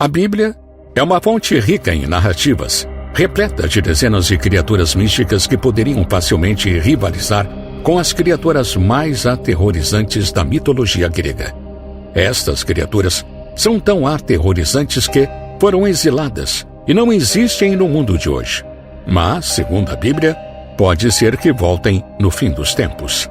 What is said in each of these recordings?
A Bíblia é uma fonte rica em narrativas, repleta de dezenas de criaturas místicas que poderiam facilmente rivalizar com as criaturas mais aterrorizantes da mitologia grega. Estas criaturas são tão aterrorizantes que foram exiladas e não existem no mundo de hoje. Mas, segundo a Bíblia, pode ser que voltem no fim dos tempos.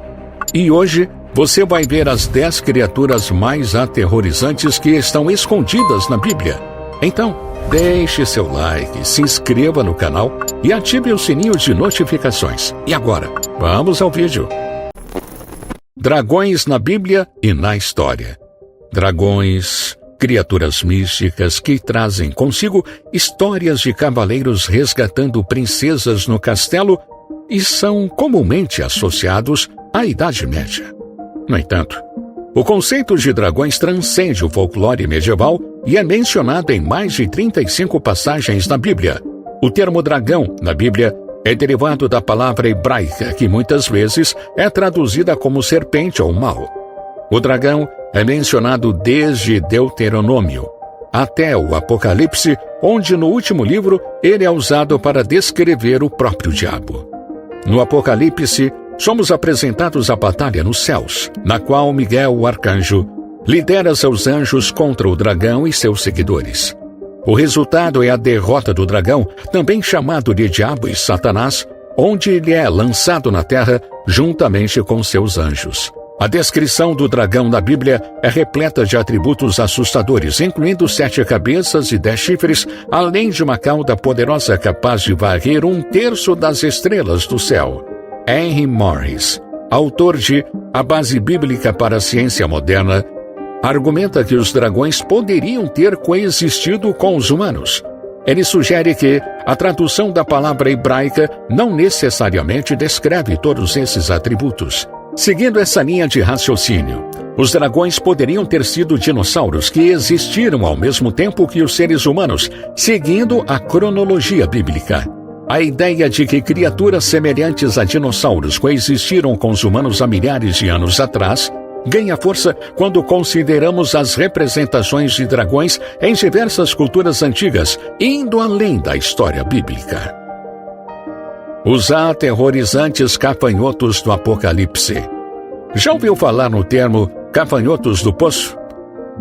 E hoje você vai ver as 10 criaturas mais aterrorizantes que estão escondidas na Bíblia. Então, deixe seu like, se inscreva no canal e ative o sininho de notificações. E agora, vamos ao vídeo. Dragões na Bíblia e na história. Dragões, criaturas místicas que trazem consigo histórias de cavaleiros resgatando princesas no castelo e são comumente associados à Idade Média. No entanto, o conceito de dragões transcende o folclore medieval e é mencionado em mais de 35 passagens na Bíblia. O termo dragão, na Bíblia, é derivado da palavra hebraica, que muitas vezes é traduzida como serpente ou mal. O dragão é mencionado desde Deuteronômio até o Apocalipse, onde no último livro ele é usado para descrever o próprio diabo. No Apocalipse, somos apresentados à batalha nos céus, na qual Miguel, o arcanjo, lidera seus anjos contra o dragão e seus seguidores. O resultado é a derrota do dragão, também chamado de Diabo e Satanás, onde ele é lançado na terra juntamente com seus anjos. A descrição do dragão na Bíblia é repleta de atributos assustadores, incluindo 7 cabeças e 10 chifres, além de uma cauda poderosa capaz de varrer 1/3 das estrelas do céu. Henry Morris, autor de A Base Bíblica para a Ciência Moderna, argumenta que os dragões poderiam ter coexistido com os humanos. Ele sugere que a tradução da palavra hebraica não necessariamente descreve todos esses atributos. Seguindo essa linha de raciocínio, os dragões poderiam ter sido dinossauros que existiram ao mesmo tempo que os seres humanos, seguindo a cronologia bíblica. A ideia de que criaturas semelhantes a dinossauros coexistiram com os humanos há milhares de anos atrás ganha força quando consideramos as representações de dragões em diversas culturas antigas, indo além da história bíblica. Os aterrorizantes gafanhotos do Apocalipse. Já ouviu falar no termo gafanhotos do poço?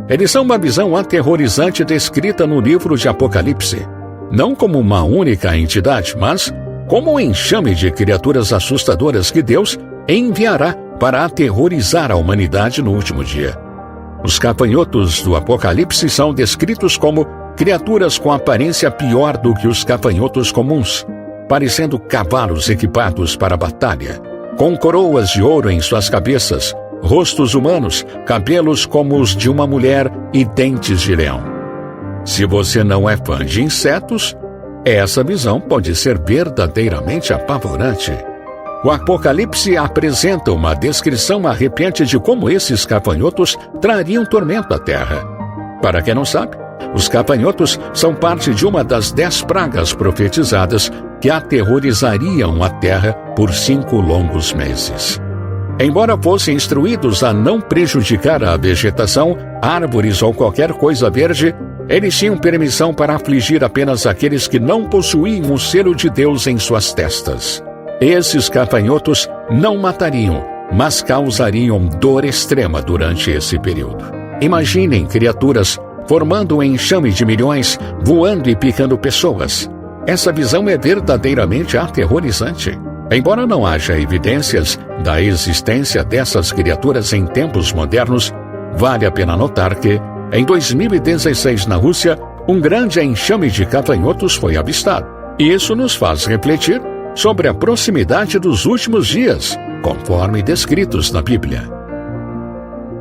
Eles são uma visão aterrorizante descrita no livro de Apocalipse, não como uma única entidade, mas como um enxame de criaturas assustadoras que Deus enviará para aterrorizar a humanidade no último dia. Os gafanhotos do Apocalipse são descritos como criaturas com aparência pior do que os gafanhotos comuns, parecendo cavalos equipados para a batalha, com coroas de ouro em suas cabeças, rostos humanos, cabelos como os de uma mulher e dentes de leão. Se você não é fã de insetos, essa visão pode ser verdadeiramente apavorante. O Apocalipse apresenta uma descrição arrepiante de como esses gafanhotos trariam tormento à terra. Para quem não sabe, os gafanhotos são parte de uma das 10 pragas profetizadas que aterrorizariam a terra por 5 longos meses. Embora fossem instruídos a não prejudicar a vegetação, árvores ou qualquer coisa verde, eles tinham permissão para afligir apenas aqueles que não possuíam o selo de Deus em suas testas. Esses gafanhotos não matariam, mas causariam dor extrema durante esse período. Imaginem criaturas formando um enxame de milhões, voando e picando pessoas. Essa visão é verdadeiramente aterrorizante. Embora não haja evidências da existência dessas criaturas em tempos modernos, vale a pena notar que, em 2016 na Rússia, um grande enxame de gafanhotos foi avistado. E isso nos faz refletir sobre a proximidade dos últimos dias, conforme descritos na Bíblia.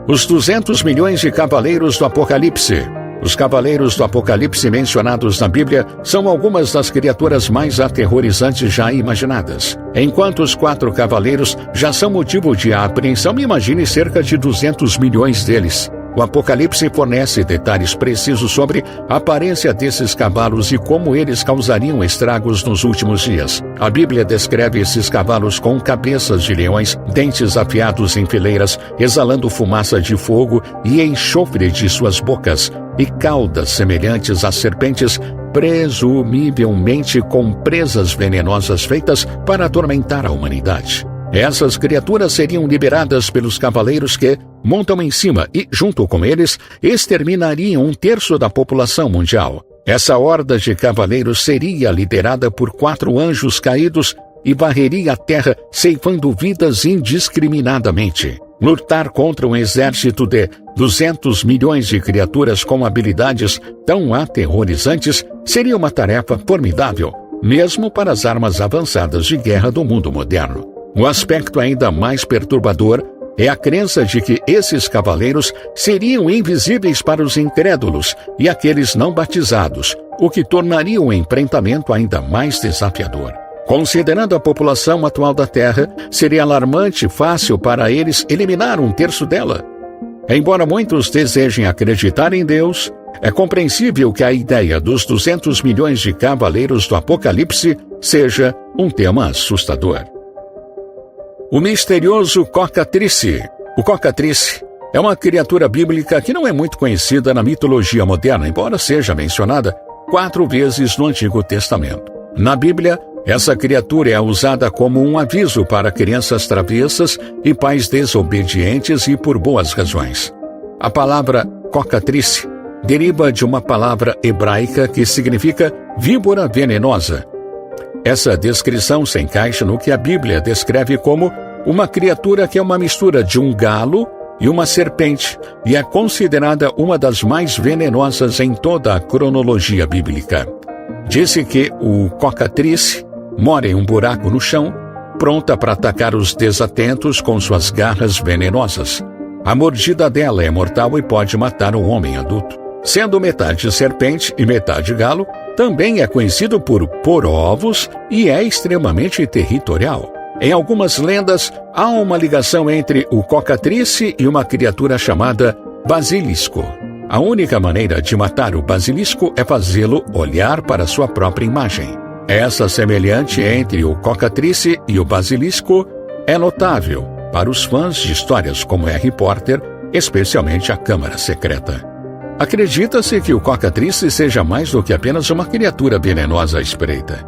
Os 200 milhões de cavaleiros do Apocalipse. Os cavaleiros do Apocalipse mencionados na Bíblia são algumas das criaturas mais aterrorizantes já imaginadas. Enquanto os 4 cavaleiros já são motivo de apreensão, imagine cerca de 200 milhões deles. O Apocalipse fornece detalhes precisos sobre a aparência desses cavalos e como eles causariam estragos nos últimos dias. A Bíblia descreve esses cavalos com cabeças de leões, dentes afiados em fileiras, exalando fumaça de fogo e enxofre de suas bocas, e caudas semelhantes a serpentes, presumivelmente com presas venenosas feitas para atormentar a humanidade. Essas criaturas seriam liberadas pelos cavaleiros que montam em cima e, junto com eles, exterminariam 1/3 da população mundial. Essa horda de cavaleiros seria liderada por 4 anjos caídos e varreria a terra, ceifando vidas indiscriminadamente. Lutar contra um exército de 200 milhões de criaturas com habilidades tão aterrorizantes seria uma tarefa formidável, mesmo para as armas avançadas de guerra do mundo moderno. Um aspecto ainda mais perturbador é a crença de que esses cavaleiros seriam invisíveis para os incrédulos e aqueles não batizados, o que tornaria o enfrentamento ainda mais desafiador. Considerando a população atual da Terra, seria alarmante fácil para eles eliminar 1/3 dela. Embora muitos desejem acreditar em Deus, é compreensível que a ideia dos 200 milhões de cavaleiros do Apocalipse seja um tema assustador. O misterioso Cocatrice. O Cocatrice é uma criatura bíblica que não é muito conhecida na mitologia moderna, embora seja mencionada 4 vezes no Antigo Testamento. Na Bíblia, essa criatura é usada como um aviso para crianças travessas e pais desobedientes e por boas razões. A palavra cocatrice deriva de uma palavra hebraica que significa víbora venenosa. Essa descrição se encaixa no que a Bíblia descreve como uma criatura que é uma mistura de um galo e uma serpente e é considerada uma das mais venenosas em toda a cronologia bíblica. Disse que o cocatrice mora em um buraco no chão, pronta para atacar os desatentos com suas garras venenosas. A mordida dela é mortal e pode matar um homem adulto. Sendo metade serpente e metade galo, também é conhecido por pôr ovos e é extremamente territorial. Em algumas lendas, há uma ligação entre o cocatrice e uma criatura chamada basilisco. A única maneira de matar o basilisco é fazê-lo olhar para sua própria imagem. Essa semelhança entre o cocatrice e o basilisco é notável para os fãs de histórias como Harry Potter, especialmente a Câmara Secreta. Acredita-se que o cocatrice seja mais do que apenas uma criatura venenosa à espreita.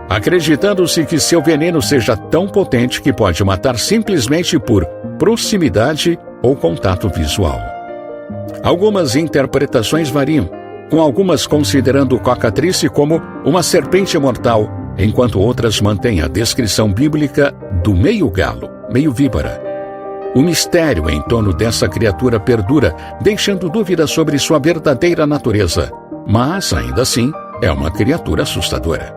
Acreditando-se que seu veneno seja tão potente que pode matar simplesmente por proximidade ou contato visual. Algumas interpretações variam, com algumas considerando o cocatrice como uma serpente mortal, enquanto outras mantêm a descrição bíblica do meio galo, meio víbora. O mistério em torno dessa criatura perdura, deixando dúvidas sobre sua verdadeira natureza, mas, ainda assim, é uma criatura assustadora.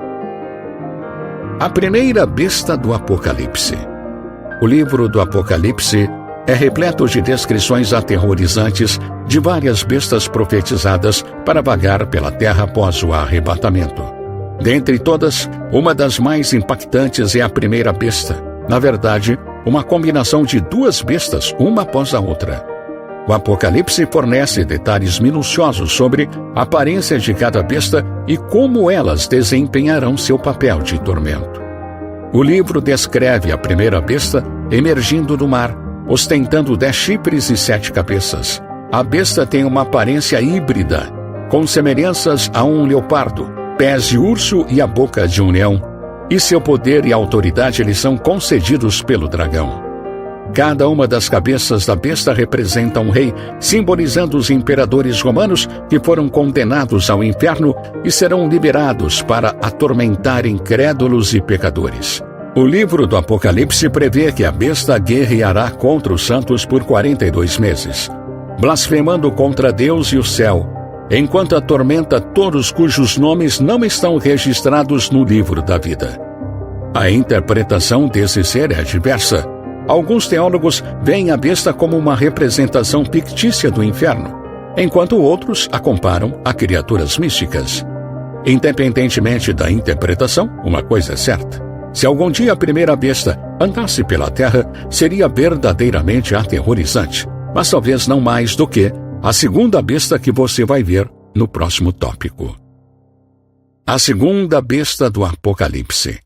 A primeira besta do Apocalipse. O livro do Apocalipse é repleto de descrições aterrorizantes de várias bestas profetizadas para vagar pela terra após o arrebatamento. Dentre todas, uma das mais impactantes é a primeira besta. Na verdade, uma combinação de 2 bestas, uma após a outra. O Apocalipse fornece detalhes minuciosos sobre a aparência de cada besta e como elas desempenharão seu papel de tormento. O livro descreve a primeira besta emergindo do mar, ostentando 10 chifres e 7 cabeças. A besta tem uma aparência híbrida, com semelhanças a um leopardo, pés de urso e a boca de um leão, e seu poder e autoridade lhe são concedidos pelo dragão. Cada uma das cabeças da besta representa um rei, simbolizando os imperadores romanos que foram condenados ao inferno e serão liberados para atormentar incrédulos e pecadores. O livro do Apocalipse prevê que a besta guerreará contra os santos por 42 meses, blasfemando contra Deus e o céu, enquanto atormenta todos cujos nomes não estão registrados no livro da vida. A interpretação desse ser é diversa. Alguns teólogos veem a besta como uma representação fictícia do inferno, enquanto outros a comparam a criaturas místicas. Independentemente da interpretação, uma coisa é certa: se algum dia a primeira besta andasse pela terra, seria verdadeiramente aterrorizante, mas talvez não mais do que a segunda besta que você vai ver no próximo tópico. A segunda besta do Apocalipse.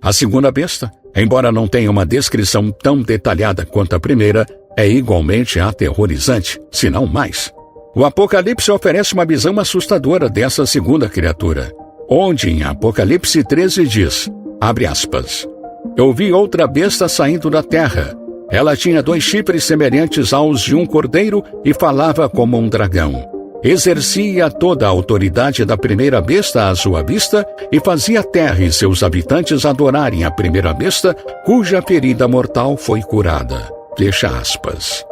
A segunda besta, embora não tenha uma descrição tão detalhada quanto a primeira, é igualmente aterrorizante, se não mais. O Apocalipse oferece uma visão assustadora dessa segunda criatura, onde em Apocalipse 13 diz, abre aspas, eu vi outra besta saindo da terra. Ela tinha 2 chifres semelhantes aos de um cordeiro e falava como um dragão. Exercia toda a autoridade da primeira besta à sua vista e fazia a terra e seus habitantes adorarem a primeira besta, cuja ferida mortal foi curada. Fecha aspas.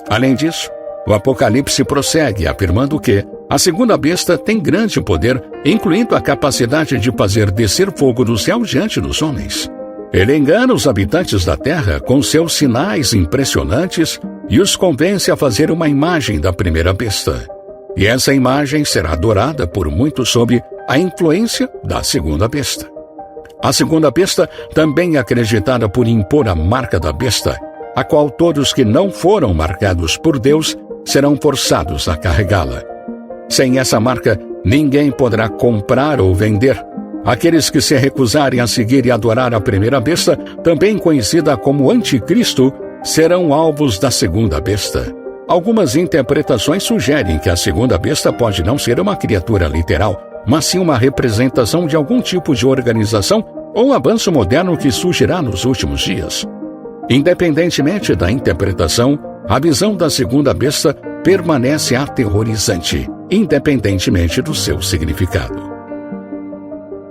Além disso, o Apocalipse prossegue afirmando que a segunda besta tem grande poder, incluindo a capacidade de fazer descer fogo do céu diante dos homens. Ele engana os habitantes da terra com seus sinais impressionantes e os convence a fazer uma imagem da primeira besta. E essa imagem será adorada por muitos sob a influência da segunda besta. A segunda besta também é acreditada por impor a marca da besta, a qual todos que não foram marcados por Deus serão forçados a carregá-la. Sem essa marca, ninguém poderá comprar ou vender. Aqueles que se recusarem a seguir e adorar a primeira besta, também conhecida como Anticristo, serão alvos da segunda besta. Algumas interpretações sugerem que a segunda besta pode não ser uma criatura literal, mas sim uma representação de algum tipo de organização ou avanço moderno que surgirá nos últimos dias. Independentemente da interpretação, a visão da segunda besta permanece aterrorizante, independentemente do seu significado.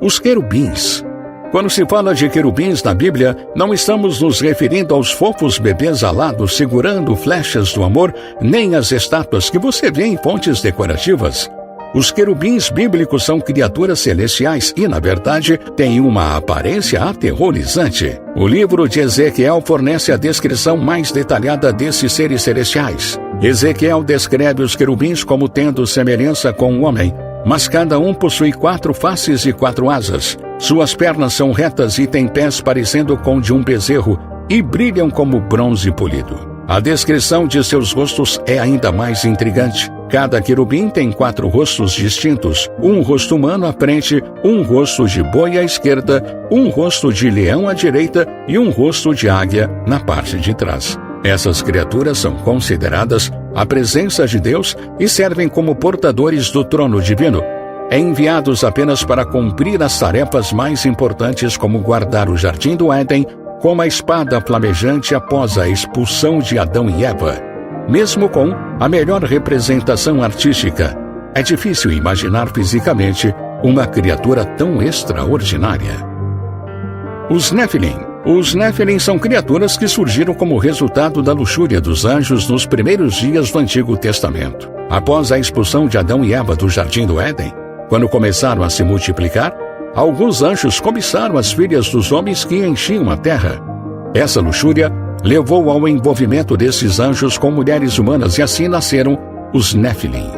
Os querubins. Quando se fala de querubins na Bíblia, não estamos nos referindo aos fofos bebês alados segurando flechas do amor, nem às estátuas que você vê em fontes decorativas. Os querubins bíblicos são criaturas celestiais e, na verdade, têm uma aparência aterrorizante. O livro de Ezequiel fornece a descrição mais detalhada desses seres celestiais. Ezequiel descreve os querubins como tendo semelhança com o homem, mas cada um possui 4 faces e 4 asas. Suas pernas são retas e têm pés parecendo com de um bezerro e brilham como bronze polido. A descrição de seus rostos é ainda mais intrigante. Cada querubim tem 4 rostos distintos, um rosto humano à frente, um rosto de boi à esquerda, um rosto de leão à direita e um rosto de águia na parte de trás. Essas criaturas são consideradas a presença de Deus e servem como portadores do trono divino, enviados apenas para cumprir as tarefas mais importantes como guardar o jardim do Éden, como a espada flamejante após a expulsão de Adão e Eva. Mesmo com a melhor representação artística, é difícil imaginar fisicamente uma criatura tão extraordinária. Os Nefilim. Os Nefilim são criaturas que surgiram como resultado da luxúria dos anjos nos primeiros dias do Antigo Testamento. Após a expulsão de Adão e Eva do Jardim do Éden, quando começaram a se multiplicar, alguns anjos cobiçaram as filhas dos homens que enchiam a terra. Essa luxúria levou ao envolvimento desses anjos com mulheres humanas e assim nasceram os Nefilim.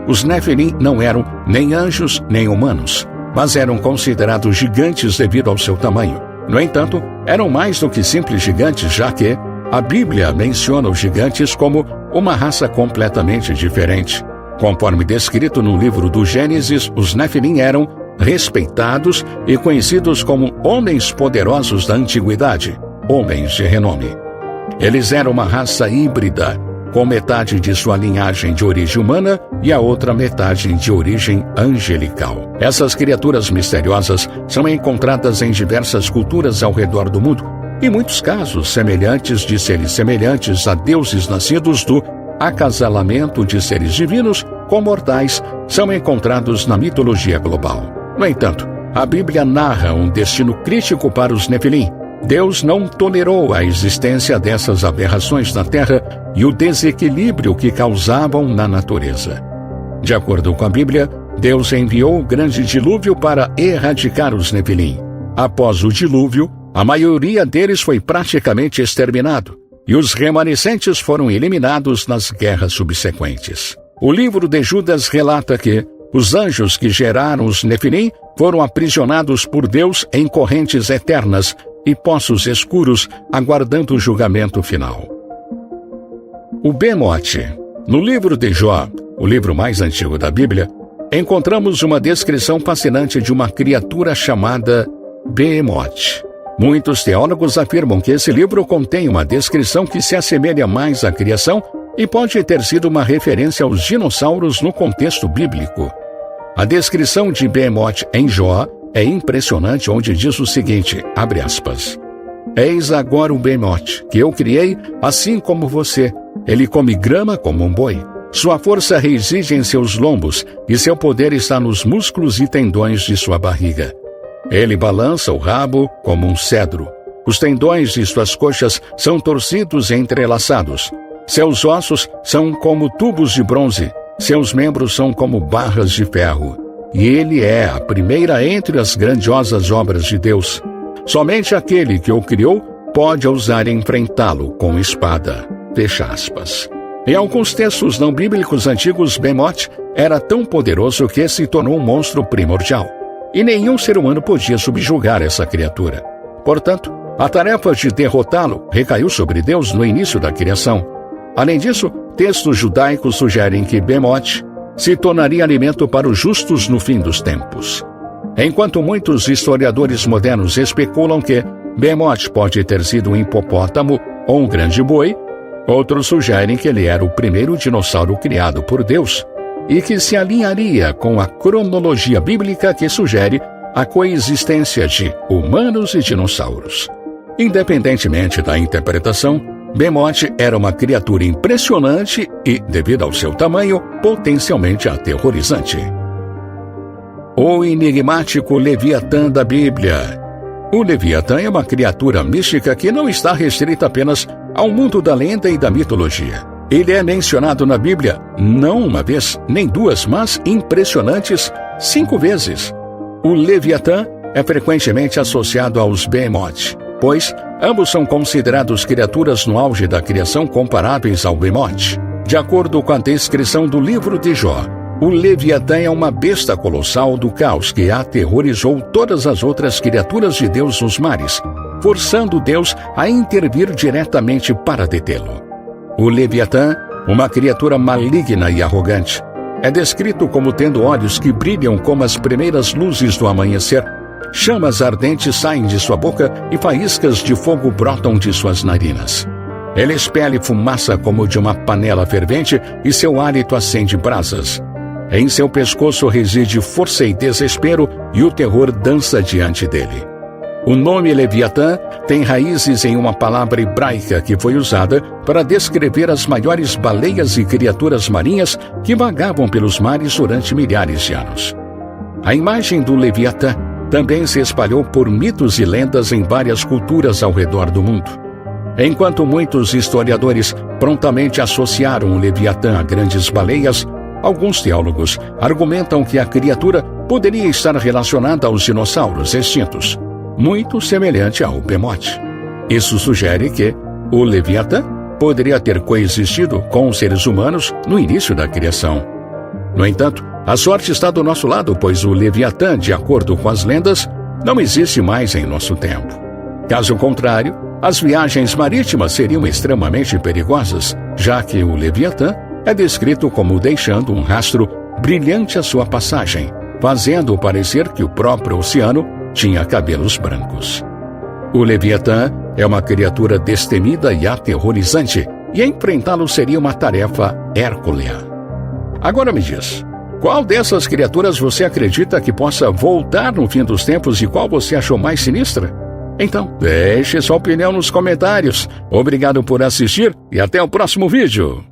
Os Nefilim não eram nem anjos nem humanos, mas eram considerados gigantes devido ao seu tamanho. No entanto, eram mais do que simples gigantes, já que a Bíblia menciona os gigantes como uma raça completamente diferente. Conforme descrito no livro do Gênesis, os Nefilim eram respeitados e conhecidos como homens poderosos da antiguidade, homens de renome. Eles eram uma raça híbrida, com metade de sua linhagem de origem humana e a outra metade de origem angelical. Essas criaturas misteriosas são encontradas em diversas culturas ao redor do mundo, em muitos casos semelhantes de seres semelhantes a deuses nascidos do acasalamento de seres divinos com mortais são encontrados na mitologia global. No entanto, a Bíblia narra um destino crítico para os Nefilim. Deus não tolerou a existência dessas aberrações na Terra e o desequilíbrio que causavam na natureza. De acordo com a Bíblia, Deus enviou o grande dilúvio para erradicar os Nefilim. Após o dilúvio, a maioria deles foi praticamente exterminado, e os remanescentes foram eliminados nas guerras subsequentes. O livro de Judas relata que os anjos que geraram os Nefilim foram aprisionados por Deus em correntes eternas e poços escuros, aguardando o julgamento final. O Behemoth. No livro de Jó, o livro mais antigo da Bíblia, encontramos uma descrição fascinante de uma criatura chamada Behemoth. Muitos teólogos afirmam que esse livro contém uma descrição que se assemelha mais à criação e pode ter sido uma referência aos dinossauros no contexto bíblico. A descrição de Behemoth em Jó é impressionante, onde diz o seguinte, abre aspas, Eis agora o Behemoth, que eu criei, assim como você. Ele come grama como um boi. Sua força reside em seus lombos, e seu poder está nos músculos e tendões de sua barriga. Ele balança o rabo como um cedro. Os tendões de suas coxas são torcidos e entrelaçados. Seus ossos são como tubos de bronze. Seus membros são como barras de ferro. E ele é a primeira entre as grandiosas obras de Deus. Somente aquele que o criou pode ousar enfrentá-lo com espada. Fecha aspas. Em alguns textos não bíblicos antigos, Behemoth era tão poderoso que se tornou um monstro primordial. E nenhum ser humano podia subjugar essa criatura. Portanto, a tarefa de derrotá-lo recaiu sobre Deus no início da criação. Além disso, textos judaicos sugerem que Behemoth se tornaria alimento para os justos no fim dos tempos. Enquanto muitos historiadores modernos especulam que Behemoth pode ter sido um hipopótamo ou um grande boi, outros sugerem que ele era o primeiro dinossauro criado por Deus e que se alinharia com a cronologia bíblica que sugere a coexistência de humanos e dinossauros. Independentemente da interpretação, Behemoth era uma criatura impressionante e, devido ao seu tamanho, potencialmente aterrorizante. O enigmático Leviatã da Bíblia. O Leviatã é uma criatura mística que não está restrita apenas ao mundo da lenda e da mitologia. Ele é mencionado na Bíblia não uma vez, nem duas, mas impressionantes 5 vezes. O Leviatã é frequentemente associado aos Behemoth, pois ambos são considerados criaturas no auge da criação comparáveis ao Behemoth. De acordo com a descrição do livro de Jó, o Leviatã é uma besta colossal do caos que aterrorizou todas as outras criaturas de Deus nos mares, forçando Deus a intervir diretamente para detê-lo. O Leviatã, uma criatura maligna e arrogante, é descrito como tendo olhos que brilham como as primeiras luzes do amanhecer, chamas ardentes saem de sua boca e faíscas de fogo brotam de suas narinas. Ele expele fumaça como de uma panela fervente e seu hálito acende brasas. Em seu pescoço reside força e desespero, e o terror dança diante dele. O nome Leviatã tem raízes em uma palavra hebraica que foi usada para descrever as maiores baleias e criaturas marinhas que vagavam pelos mares durante milhares de anos. A imagem do Leviatã também se espalhou por mitos e lendas em várias culturas ao redor do mundo. Enquanto muitos historiadores prontamente associaram o Leviatã a grandes baleias, alguns teólogos argumentam que a criatura poderia estar relacionada aos dinossauros extintos, muito semelhante ao Behemoth. Isso sugere que o Leviatã poderia ter coexistido com os seres humanos no início da criação. No entanto, a sorte está do nosso lado, pois o Leviatã, de acordo com as lendas, não existe mais em nosso tempo. Caso contrário, as viagens marítimas seriam extremamente perigosas, já que o Leviatã é descrito como deixando um rastro brilhante à sua passagem, fazendo parecer que o próprio oceano tinha cabelos brancos. O Leviatã é uma criatura destemida e aterrorizante, e enfrentá-lo seria uma tarefa hérculea. Agora me diz, qual dessas criaturas você acredita que possa voltar no fim dos tempos e qual você achou mais sinistra? Então, deixe sua opinião nos comentários. Obrigado por assistir e até o próximo vídeo.